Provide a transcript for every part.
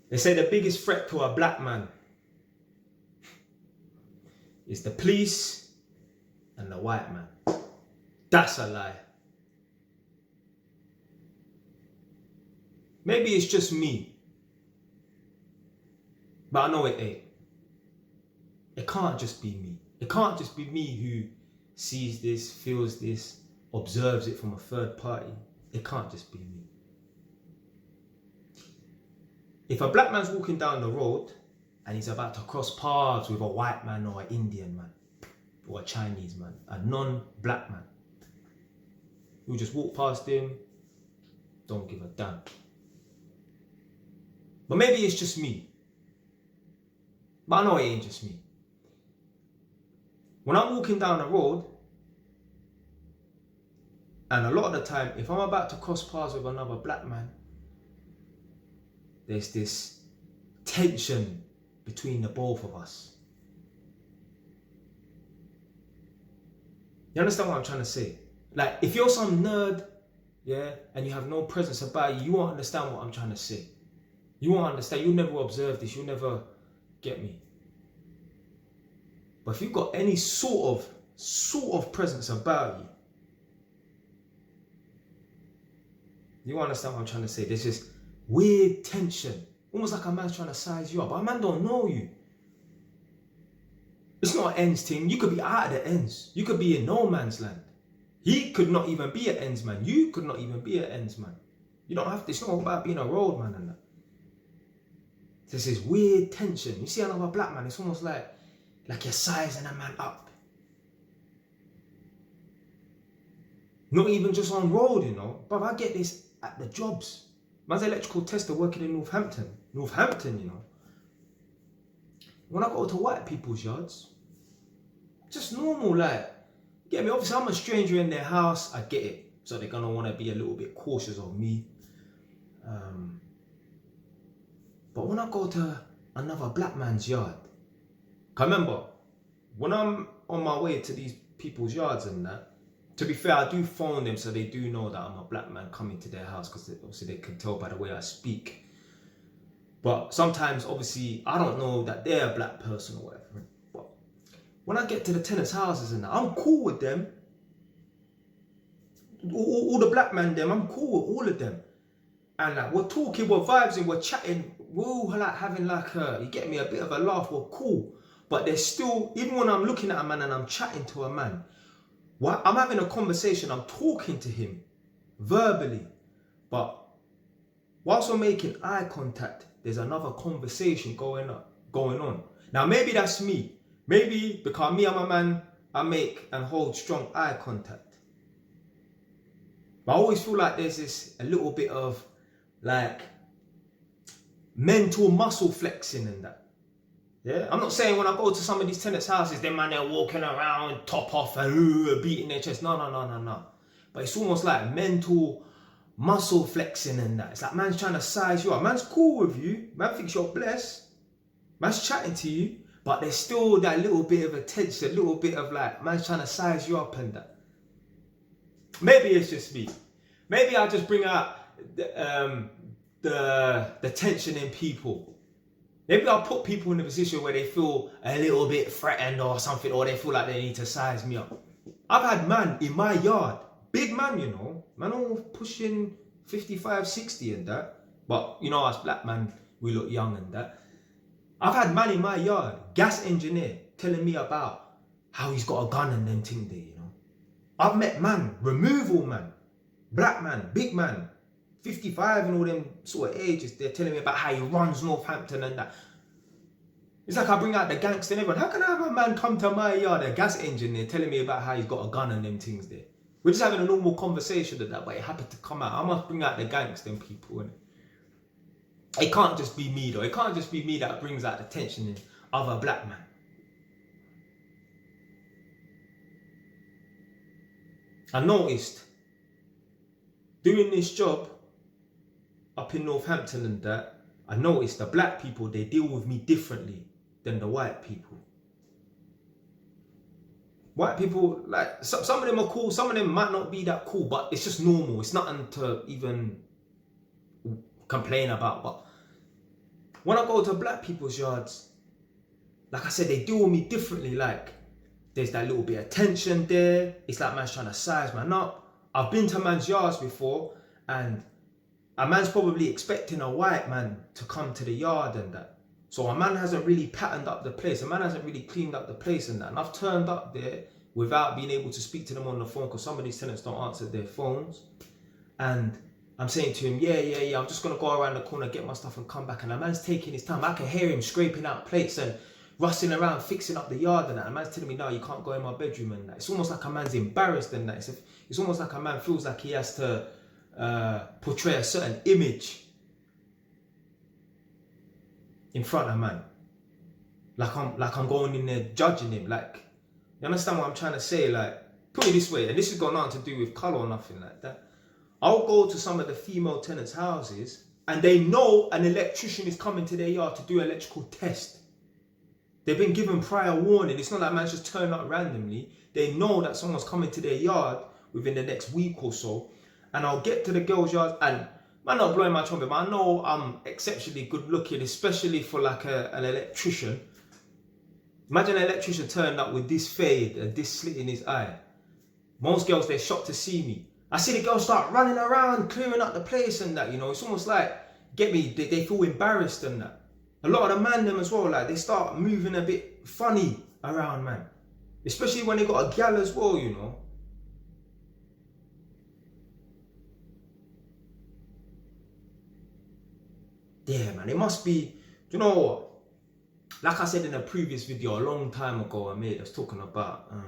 They say the biggest threat to a black man is the police and the white man. That's a lie. Maybe it's just me, but I know it ain't. It can't just be me. It can't just be me who sees this, feels this, observes it from a third party. It can't just be me. If a black man's walking down the road and he's about to cross paths with a white man or an Indian man or a Chinese man, a non-black man, who just walk past him, don't give a damn. But maybe it's just me. But I know it ain't just me. When I'm walking down the road, and a lot of the time, if I'm about to cross paths with another black man, there's this tension between the both of us. You understand what I'm trying to say? Like, if you're some nerd, yeah, and you have no presence about you, you won't understand what I'm trying to say. You won't understand. You'll never observe this. You'll never get me. But if you've got any sort of presence about you, you understand what I'm trying to say. There's this weird tension, almost like a man's trying to size you up, but a man don't know you. It's not an ends thing. You could be out of the ends. You could be in no man's land. He could not even be an ends man. You could not even be an ends man. You don't have to. It's not about being a road man and that. There's this weird tension. You see another black man, it's almost like you're sizing a man up. Not even just on road, you know. But I get this at the jobs. Man's an electrical tester working in Northampton, you know. When I go to white people's yards, just normal, like, get me? Obviously, I'm a stranger in their house, I get it. So they're gonna wanna be a little bit cautious of me. But when I go to another black man's yard, cause remember, when I'm on my way to these people's yards and that, to be fair, I do phone them so they do know that I'm a black man coming to their house, because obviously they can tell by the way I speak. But sometimes, obviously, I don't know that they're a black person or whatever. But when I get to the tenants' houses and that, I'm cool with them. All the black men, them, I'm cool with all of them. And like, we're talking, we're vibing, we're chatting, we're all like having like you get me, a bit of a laugh, we're cool. But there's still, even when I'm looking at a man and I'm chatting to a man, I'm having a conversation, I'm talking to him verbally, but whilst we're making eye contact, there's another conversation going on. Now maybe that's me. Maybe because me, I'm a man, I make and hold strong eye contact. But I always feel like there's a little bit of like mental muscle flexing and that. Yeah, I'm not saying when I go to some of these tenants' houses, them man, they're walking around top off and beating their chest. No. But it's almost like mental muscle flexing and that. It's like man's trying to size you up. Man's cool with you. Man thinks you're blessed. Man's chatting to you. But there's still that little bit of a tension, a little bit of like, man's trying to size you up and that. Maybe it's just me. Maybe I'll just bring out the tension in people. Maybe I'll put people in a position where they feel a little bit threatened or something, or they feel like they need to size me up. I've had man in my yard, big man, you know, man all pushing 55, 60 and that. But, you know, us black man, we look young and that. I've had man in my yard, gas engineer, telling me about how he's got a gun and them thing there, you know. I've met man, removal man, black man, big man, 55 and all them sort of ages, they're telling me about how he runs Northampton and that. It's like I bring out the gangster and everyone. How can I have a man come to my yard, a gas engineer, telling me about how he's got a gun and them things there? We're just having a normal conversation of that, but it happened to come out. I must bring out the gangster and people, innit? It can't just be me though. It can't just be me that brings out the tension in other black men. I noticed doing this job up in Northampton and that, I noticed the black people, they deal with me differently than the white people. White people, like, some of them are cool, some of them might not be that cool, but it's just normal. It's nothing to even complain about. But when I go to black people's yards, like I said, they deal with me differently. Like, there's that little bit of tension there. It's like man's trying to size man up. I've been to man's yards before, and a man's probably expecting a white man to come to the yard and that. So a man hasn't really patterned up the place. A man hasn't really cleaned up the place and that. And I've turned up there without being able to speak to them on the phone, because some of these tenants don't answer their phones. And I'm saying to him, yeah, I'm just going to go around the corner, get my stuff and come back. And a man's taking his time. I can hear him scraping out plates and rustling around, fixing up the yard and that. And a man's telling me, no, you can't go in my bedroom and that. It's almost like a man's embarrassed and that. It's almost like a man feels like he has to portray a certain image in front of man. Like I'm going in there judging him. Like, you understand what I'm trying to say? Like, put it this way, and this has got nothing to do with colour or nothing like that. I'll go to some of the female tenants' houses and they know an electrician is coming to their yard to do an electrical test. They've been given prior warning. It's not like man's just turn up randomly. They know that someone's coming to their yard within the next week or so. And I'll get to the girls' yard, and I'm not blowing my trumpet, but I know I'm exceptionally good looking, especially for like an electrician. Imagine an electrician turning up with this fade and this slit in his eye. Most girls, they're shocked to see me. I see the girls start running around, clearing up the place and that, you know. It's almost like, get me, they feel embarrassed and that. A lot of the man them as well, like, they start moving a bit funny around, man. Especially when they got a gal as well, you know. Yeah, man, it must be, you know what? Like I said in a previous video a long time ago, I was talking about, I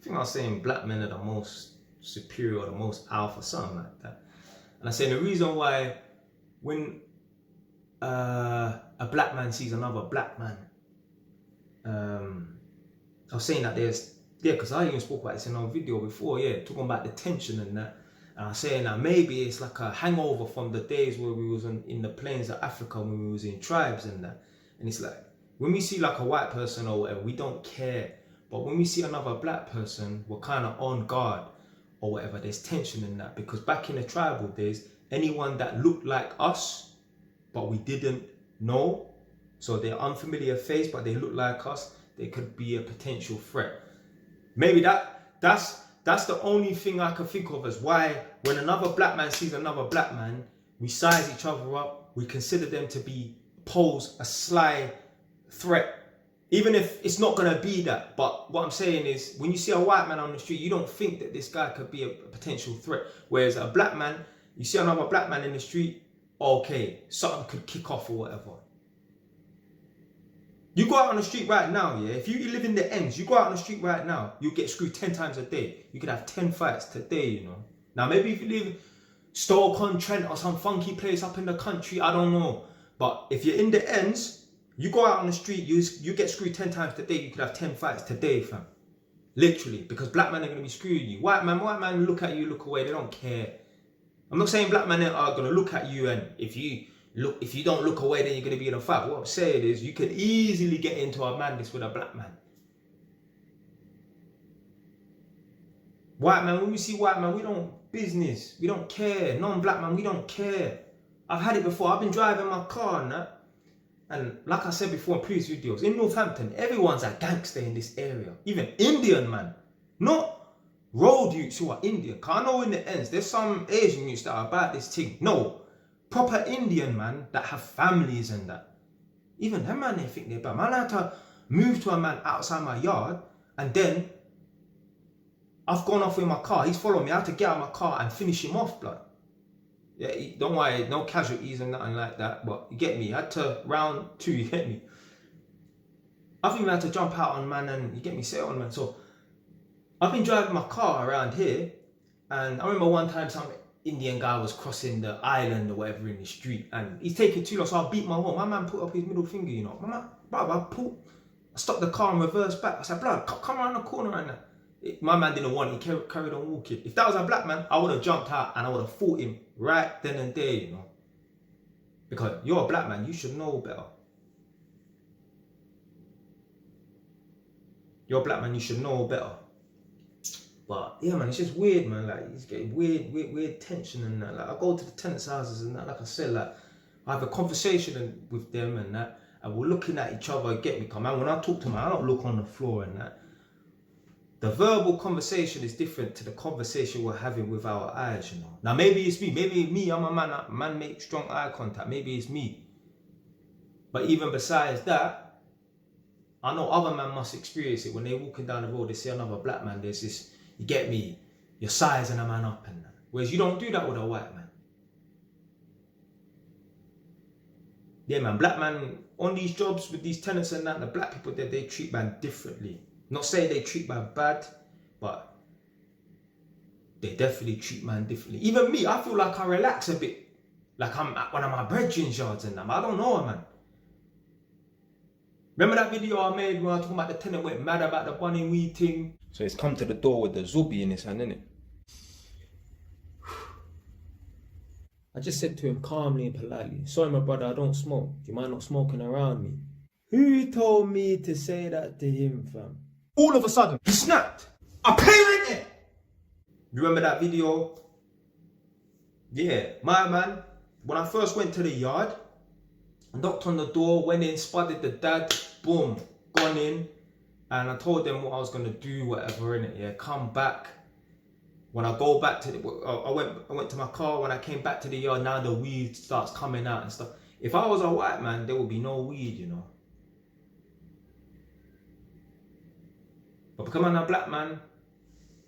think I was saying black men are the most superior or the most alpha, something like that. And I said the reason why when a black man sees another black man, I was saying that because I even spoke about this in our video before, talking about the tension and that. And I was saying that maybe it's like a hangover from the days where we was in the plains of Africa, when we was in tribes and that. And it's like, when we see like a white person or whatever, we don't care. But when we see another black person, we're kind of on guard or whatever. There's tension in that, because back in the tribal days, anyone that looked like us, but we didn't know, so they're unfamiliar face, but they look like us, they could be a potential threat. Maybe that's the only thing I can think of as why when another black man sees another black man, we size each other up, we consider them to pose a sly threat. Even if it's not going to be that. But what I'm saying is, when you see a white man on the street, you don't think that this guy could be a potential threat. Whereas a black man, you see another black man in the street, okay, something could kick off or whatever. You go out on the street right now, if you live in the ends, you go out on the street right now, you'll get screwed 10 times a day. You could have 10 fights today, you know. Now, maybe if you live Stoke-on-Trent or some funky place up in the country, I don't know. But if you're in the ends, you go out on the street, you get screwed 10 times today, you could have 10 fights today, fam. Literally, because black men are going to be screwing you. White man look at you, look away, they don't care. I'm not saying black men are going to look at you, and if you don't look away, then you're going to be in a fight. What I'm saying is, you can easily get into a madness with a black man. White man, when we see white man, we don't business, we don't care. Non-black man, we don't care. I've had it before. I've been driving my car and that. And like I said before in previous videos, in Northampton, everyone's a gangster in this area. Even Indian, man. Not road youths who are Indian. Because I know in the ends, there's some Asian youths that are about this thing. No. Proper Indian, man, that have families and that. Even them, man, they think they're bad. Man, I had to move to a man outside my yard, and then I've gone off with my car. He's following me. I had to get out of my car and finish him off, blood. Yeah, don't worry, no casualties and nothing like that, but you get me. I had to round 2, you get me. I've even had to jump out on man and, you get me, sit on man. So I've been driving my car around here, and I remember one time some Indian guy was crossing the island or whatever in the street, and he's taking too long, so I beat my horn. My man put up his middle finger, you know. My man, bro, I stopped the car and reversed back. I said, blood, come around the corner right now. My man didn't want it, he carried on walking. If that was a black man, I would have jumped out and I would have fought him right then and there, you know. Because you're a black man, you should know better. You're a black man, you should know better. But yeah, man, it's just weird, man. Like, it's getting weird tension and that. Like, I go to the tenants' houses and that, like I said, like, I have a conversation with them and that, and we're looking at each other, get me, come on. When I talk to them, I don't look on the floor and that. The verbal conversation is different to the conversation we're having with our eyes, you know. Now maybe it's me, I'm a man make strong eye contact, maybe it's me. But even besides that, I know other men must experience it when they're walking down the road, they see another black man, there's this, you get me, you're sizing a man up and that. Whereas you don't do that with a white man. Yeah, man, black man on these jobs with these tenants and that, the black people there, they treat man differently. Not saying they treat man bad, but they definitely treat man differently. Even me, I feel like I relax a bit. Like I'm at one of my brethren's yards and that, but I don't know, man. Remember that video I made when I was talking about the tenant went mad about the bunny weed thing? So he's come to the door with the zubi in his hand, innit? I just said to him calmly and politely, sorry my brother, I don't smoke. Do you mind not smoking around me? Who told me to say that to him, fam? All of a sudden, he snapped. I pay rent it! You remember that video? Yeah, my man, when I first went to the yard, knocked on the door, went in, spotted the dad, boom, gone in. And I told them what I was gonna do, whatever, innit, yeah, come back. When I go back to I went to my car. When I came back to the yard, now the weed starts coming out and stuff. If I was a white man, there would be no weed, you know. But because I'm a black man,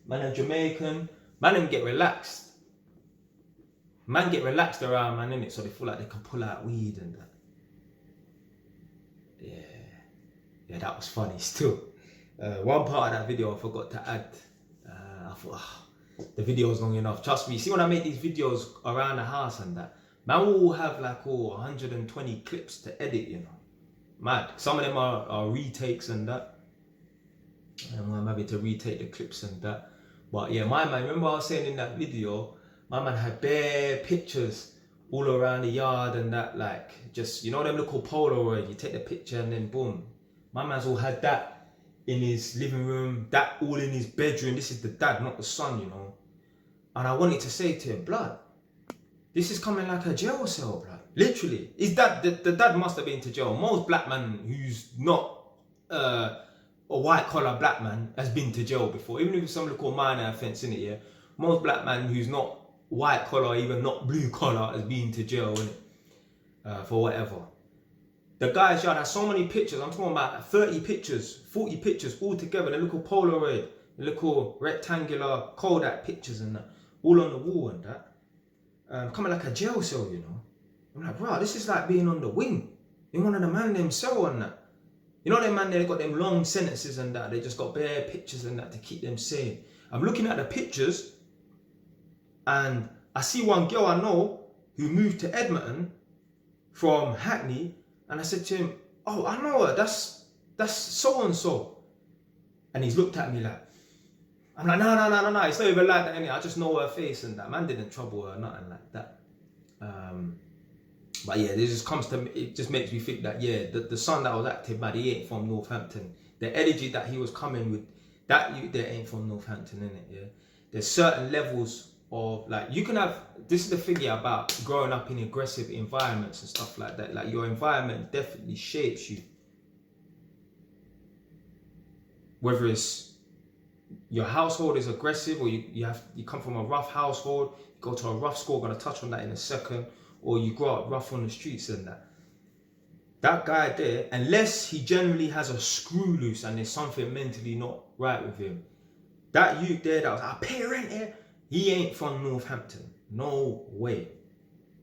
man a Jamaican, man them get relaxed. Man get relaxed around man, innit? So they feel like they can pull out weed and that. Yeah, that was funny still. One part of that video I forgot to add. I thought, the video was long enough. Trust me, see when I make these videos around the house and that, man will have like 120 clips to edit, you know. Mad. Some of them are retakes and that. And I'm having to retake the clips and that. But yeah, my man, remember I was saying in that video, my man had bare pictures all around the yard and that, like, just, you know them little Polaroid, you take the picture and then boom. My man's all had that in his living room, that all in his bedroom. This is the dad, not the son, you know. And I wanted to say to him, blood, this is coming like a jail cell, blood. Literally. His dad, the dad must have been to jail. Most black man who's not a white collar black man has been to jail before. Even if it's some little minor offence in it, yeah. Most black man who's not white collar, even not blue collar, has been to jail, innit? For whatever. The guy's yard has so many pictures. I'm talking about 30 pictures, 40 pictures all together. The little Polaroid, the little rectangular Kodak pictures and that, all on the wall and that. Coming like a jail cell, you know. I'm like, bro, this is like being on the wing. In one of the man them cell and that. You know them man, they got them long sentences and that. They just got bare pictures and that to keep them sane. I'm looking at the pictures and I see one girl I know who moved to Edmonton from Hackney. And I said to him, oh, I know her, that's so-and-so. And he's looked at me like, I'm like, no, it's not even like that, innit? I just know her face and that. Man didn't trouble her, nothing like that. But yeah, this just comes to, it just makes me think that, yeah, the son that was active, man, he ain't from Northampton. The energy that he was coming with, that youth there ain't from Northampton, innit, yeah? There's certain levels of, like, you can have, this is the thing about growing up in aggressive environments and stuff like that. Like, your environment definitely shapes you. Whether it's your household is aggressive, or you come from a rough household, you go to a rough school, I'm gonna touch on that in a second, or you grow up rough on the streets and that. That guy there, unless he generally has a screw loose and there's something mentally not right with him, that youth there that was, I pay rent here, he ain't from Northampton. No way.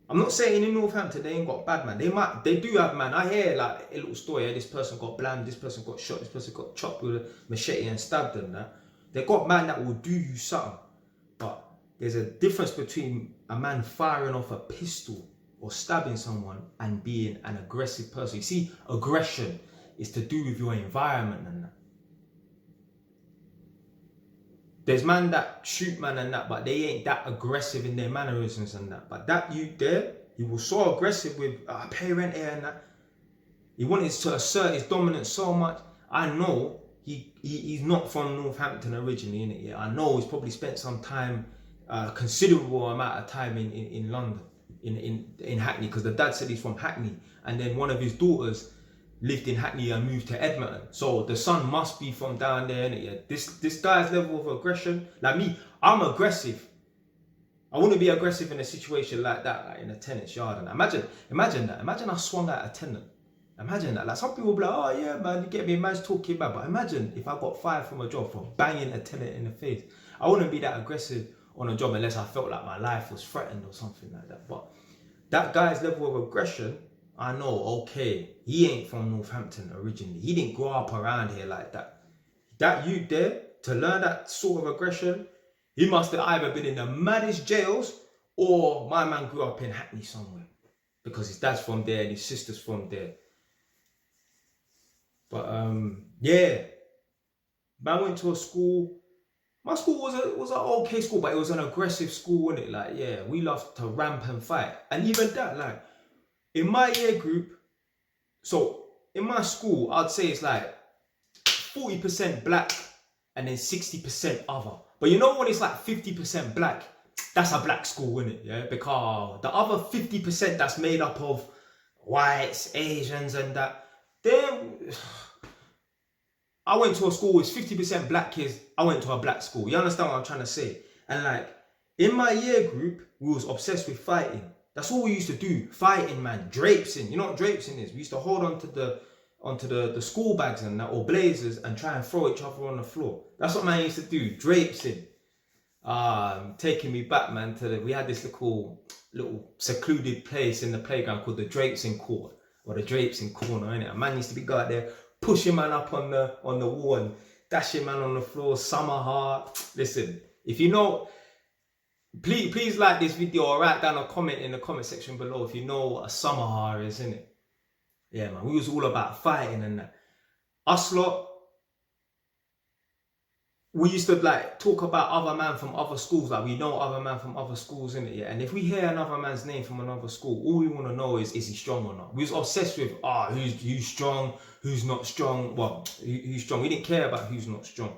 I'm not saying in Northampton they ain't got bad man. They do have man. I hear like a little story, yeah, this person got blammed, this person got shot, this person got chopped with a machete and stabbed and that. They got man that will do you something. But there's a difference between a man firing off a pistol or stabbing someone and being an aggressive person. You see, aggression is to do with your environment and that. There's man that shoot man and that, but they ain't that aggressive in their mannerisms and that. But that youth there, he was so aggressive with, I pay rent here and that. He wanted to assert his dominance so much. I know he's not from Northampton originally, innit? Yeah, I know he's probably spent some time, considerable amount of time in London. in Hackney, because the dad said he's from Hackney, and then one of his daughters lived in Hackney and moved to Edmonton. So the son must be from down there, innit? Yeah. This guy's level of aggression, like me, I'm aggressive. I wouldn't be aggressive in a situation like that, like in a tenant's yard. And imagine that. Imagine I swung at a tenant. Imagine that. Like some people will be like, oh yeah, man, you get me, man's talking bad. But imagine if I got fired from a job for banging a tenant in the face. I wouldn't be that aggressive on a job unless I felt like my life was threatened or something like that. But that guy's level of aggression, I know, okay, he ain't from Northampton originally. He didn't grow up around here like that. That youth there, to learn that sort of aggression, he must have either been in the maddest jails, or my man grew up in Hackney somewhere, because his dad's from there and his sister's from there. But yeah, man went to a school. My school was an okay school, but it was an aggressive school, wasn't it? Like, yeah, we loved to ramp and fight. And even that, like, in my year group, so in my school, I'd say it's like 40% black and then 60% other. But you know when it's like 50% black, that's a black school, isn't it? Yeah, because the other 50% that's made up of whites, Asians, and that, then I went to a school with 50% black kids. I went to a black school. You understand what I'm trying to say? And like in my year group, we was obsessed with fighting. That's all we used to do. Fighting, man. Drapesing. You know what drapesing is? We used to hold onto the school bags and that, or blazers, and try and throw each other on the floor. That's what man used to do. Drapesing. Taking me back, man, we had this little secluded place in the playground called the Drapesing Court, or the Drapesing Corner, innit? A man used to be go out there, pushing man up on the wall and dashing man on the floor. Summer heart. Listen, if you know, please like this video or write down a comment in the comment section below if you know what a summer heart is, innit? Yeah, man, we was all about fighting and that. Us lot, we used to like talk about other man from other schools, like we know other man from other schools, innit? Yeah, and if we hear another man's name from another school, all we want to know is he strong or not? We was obsessed with who's strong, who's not strong. Well, who's strong? We didn't care about who's not strong.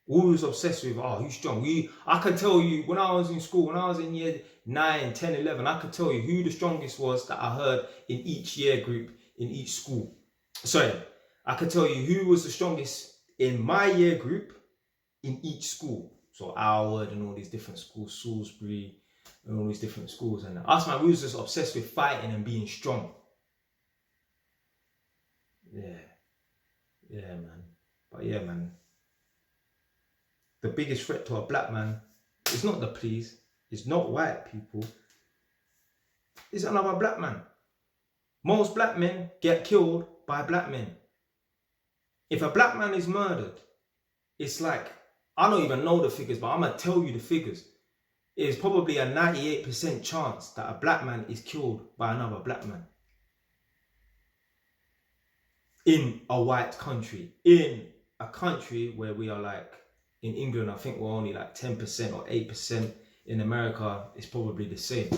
All we was obsessed with, who's strong. I could tell you when I was in school, when I was in year 9, 10, 11, I could tell you who the strongest was that I heard in each year group in each school. Sorry, I could tell you who was the strongest in my year group in each school. So Alwood and all these different schools, Salisbury and all these different schools. And us, man, we was just obsessed with fighting and being strong. Yeah, man. But yeah, man, the biggest threat to a black man is not the police, it's not white people, it's another black man. Most black men get killed by black men. If a black man is murdered, it's like, I don't even know the figures, but I'm going to tell you the figures. It is probably a 98% chance that a black man is killed by another black man. In a white country. In a country where we are like, in England, I think we're only like 10% or 8%. In America, it's probably the same.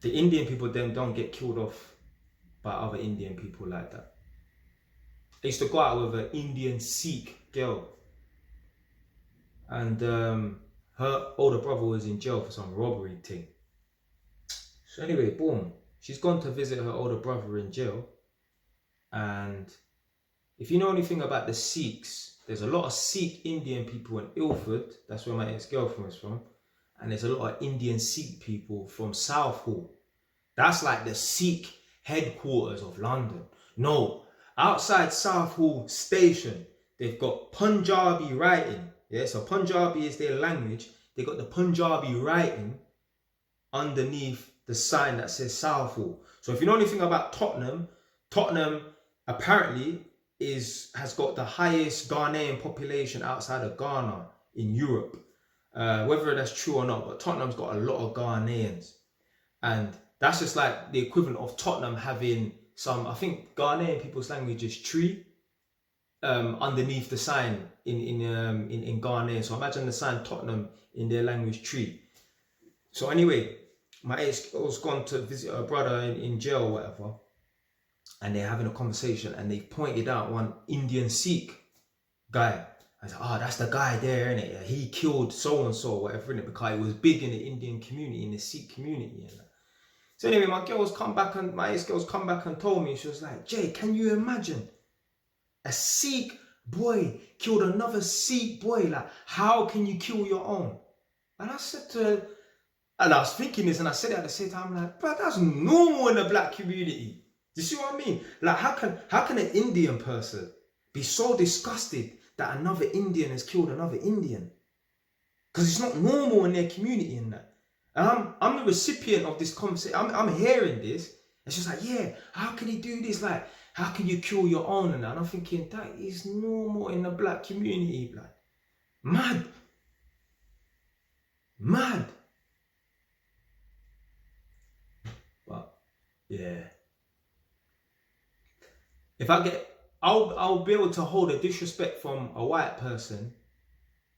The Indian people then don't get killed off by other Indian people like that. I used to go out with an Indian Sikh girl, and her older brother was in jail for some robbery thing. So anyway, boom, she's gone to visit her older brother in jail. And if you know anything about the Sikhs, there's a lot of Sikh Indian people in Ilford. That's where my ex-girlfriend is from. And there's a lot of Indian Sikh people from Southall. That's like the Sikh headquarters of London. No, outside Southall station, they've got Punjabi writing. Yeah, so Punjabi is their language. They got the Punjabi writing underneath the sign that says Southall. So if you know anything about Tottenham, Tottenham apparently has got the highest Ghanaian population outside of Ghana in Europe. Whether that's true or not, but Tottenham's got a lot of Ghanaians. And that's just like the equivalent of Tottenham having some, I think Ghanaian people's language is tree, underneath the sign in Ghanaian. So imagine the sign Tottenham in their language tree. So anyway, my ex was gone to visit her brother in jail or whatever. And they're having a conversation and they pointed out one Indian Sikh guy. I was like, oh, that's the guy there, innit? Yeah, he killed so and so, whatever, innit? Because he was big in the Indian community, in the Sikh community, innit? So anyway, my ex-girls come back and told me, she was like, Jay, can you imagine a Sikh boy killed another Sikh boy? Like, how can you kill your own? And I said to her, and I was thinking this, and I said it at the same time, I'm like, bro, that's normal in the black community. Do you see what I mean? Like, how can an Indian person be so disgusted that another Indian has killed another Indian? Because it's not normal in their community in that. And I'm the recipient of this conversation. I'm hearing this. It's just like, yeah, how can he do this? Like, how can you kill your own and that? And I'm thinking, that is normal in the black community. Like, mad. Mad. But, yeah. If I'll be able to hold a disrespect from a white person.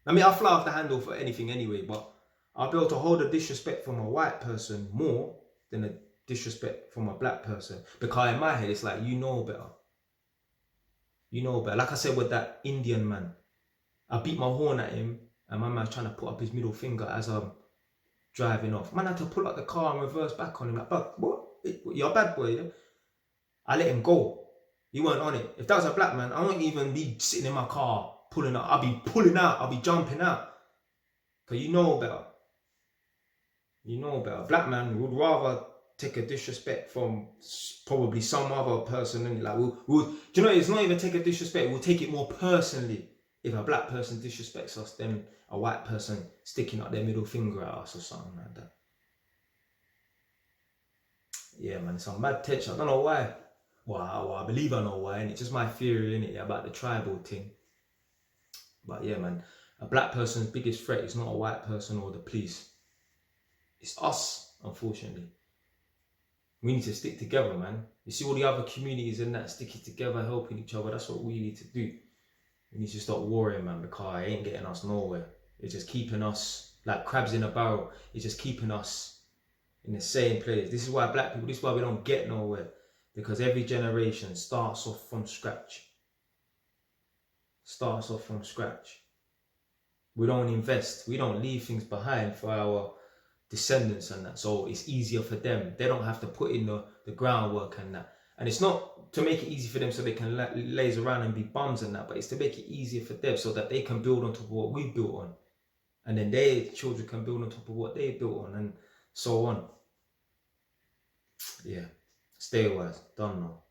I mean, I'll fly off the handle for anything anyway, but I'll be able to hold a disrespect from a white person more than a disrespect from a black person. Because in my head, it's like, you know better. You know better. Like I said with that Indian man, I beat my horn at him, and my man's trying to put up his middle finger as I'm driving off. Man, I had to pull up the car and reverse back on him. Like, but what? You're a bad boy, yeah? I let him go. He weren't on it. If that was a black man, I wouldn't even be sitting in my car pulling up. I'll be pulling out. I'll be jumping out. Because you know better. You know better. Black man would rather take a disrespect from probably some other person. And like, do you know, it's not even take a disrespect. We'll take it more personally if a black person disrespects us than a white person sticking up their middle finger at us or something like that. Yeah, man, it's a mad tension. I don't know why. Well, I believe I know why, and it's just my theory, innit, about the tribal thing. But yeah, man, a black person's biggest threat is not a white person or the police. It's us, unfortunately. We need to stick together, man. You see all the other communities and that sticking together, helping each other. That's what we need to do. We need to stop warring, man, because it ain't getting us nowhere. It's just keeping us like crabs in a barrel. It's just keeping us in the same place. This is why black people, this is why we don't get nowhere. Because every generation starts off from scratch. Starts off from scratch. We don't invest. We don't leave things behind for our descendants and that. So it's easier for them. They don't have to put in the groundwork and that. And it's not to make it easy for them so they can laze around and be bums and that. But it's to make it easier for them so that they can build on top of what we built on. And then their children can build on top of what they built on and so on. Yeah. Stay wise. Don't know.